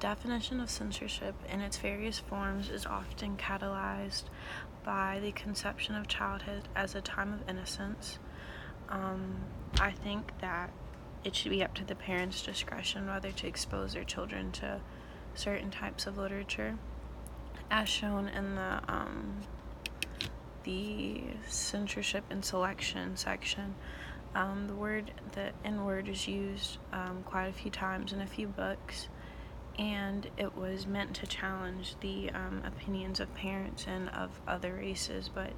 definition of censorship in its various forms is often catalyzed by the conception of childhood as a time of innocence. I think that it should be up to the parents' discretion whether to expose their children to certain types of literature, as shown in the censorship and selection section. The N-word is used quite a few times in a few books, and it was meant to challenge the opinions of parents and of other races, but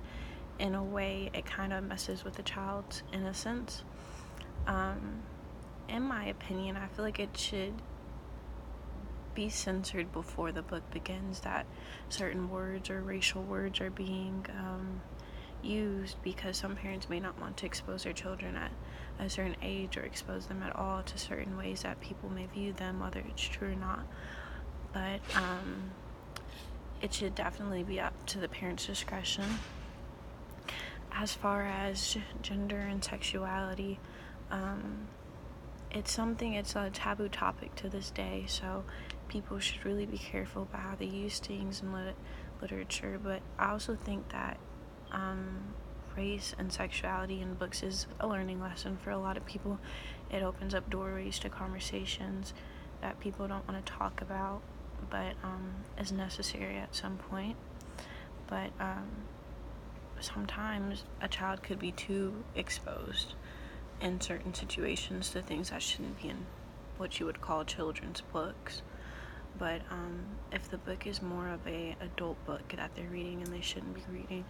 in a way it kind of messes with the child's innocence. In my opinion, I feel like it should be censored before the book begins, that certain words or racial words are being used, because some parents may not want to expose their children at a certain age or expose them at all to certain ways that people may view them, whether it's true or not. But it should definitely be up to the parents' discretion. As far as gender and sexuality, it's a taboo topic to this day, so people should really be careful about how they use things in literature. But I also think that race and sexuality in books is a learning lesson for a lot of people. It opens up doorways to conversations that people don't want to talk about, but is necessary at some point. But sometimes a child could be too exposed in certain situations to things that shouldn't be in what you would call children's books. But if the book is more of a adult book that they're reading and they shouldn't be reading,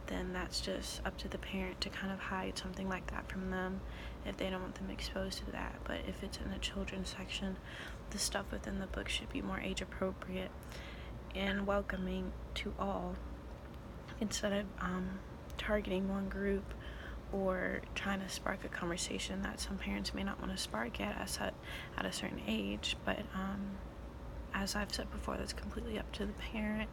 then that's just up to the parent to kind of hide something like that from them if they don't want them exposed to that. But if it's in the children's section, the stuff within the book should be more age appropriate and welcoming to all, instead of targeting one group or trying to spark a conversation that some parents may not want to spark at a certain age. But as I've said before, that's completely up to the parent,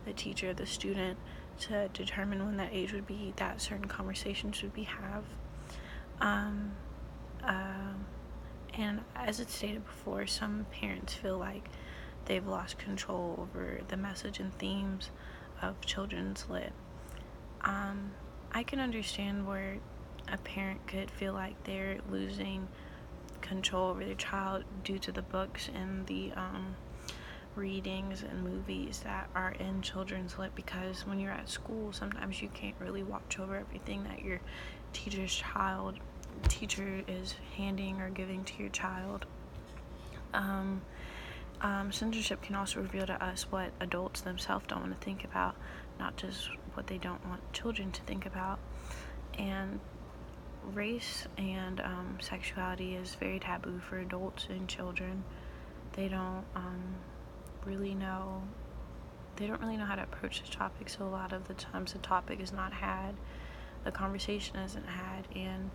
the teacher, the student, to determine when that age would be that certain conversations would be have. And as it stated before, some parents feel like they've lost control over the message and themes of children's lit. I can understand where a parent could feel like they're losing control over their child due to the books and the readings and movies that are in children's lit, because when you're at school, sometimes you can't really watch over everything that your teacher is handing or giving to your child. Censorship can also reveal to us what adults themselves don't want to think about, not just what they don't want children to think about. And race and sexuality is very taboo for adults and children. They don't really know how to approach the topic, so a lot of the times the topic is not had, the conversation isn't had, and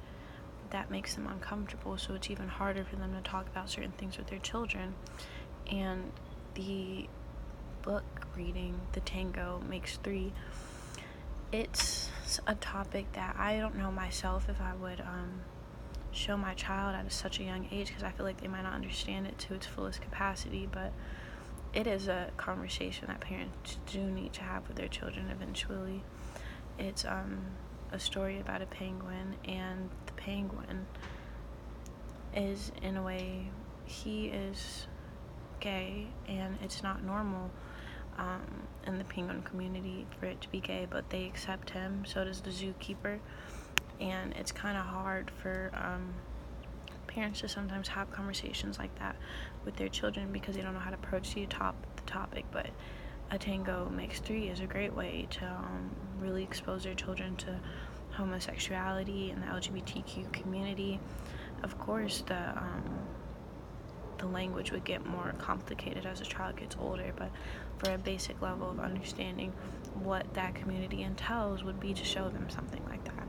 that makes them uncomfortable, so it's even harder for them to talk about certain things with their children. And the book reading, The Tango Makes Three, it's a topic that I don't know myself if I would show my child at such a young age, because I feel like they might not understand it to its fullest capacity. But it is a conversation that parents do need to have with their children eventually. It's a story about a penguin, and the penguin is, in a way, he is gay, and it's not normal in the penguin community for it to be gay, but they accept him. So does the zookeeper, and it's kind of hard for parents to sometimes have conversations like that with their children because they don't know how to approach the topic. But A Tango Makes Three is a great way to really expose their children to homosexuality and the LGBTQ community. Of course, the language would get more complicated as a child gets older, but for a basic level of understanding what that community entails would be to show them something like that.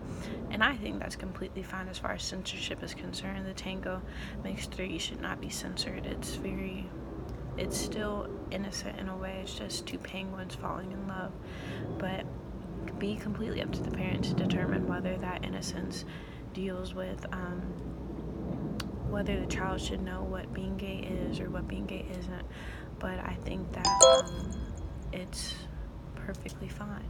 And I think that's completely fine as far as censorship is concerned. The Tango Makes Three should not be censored. It's still innocent in a way. It's just two penguins falling in love, but be completely up to the parent to determine whether that innocence deals with whether the child should know what being gay is or what being gay isn't. but I think that it's perfectly fine.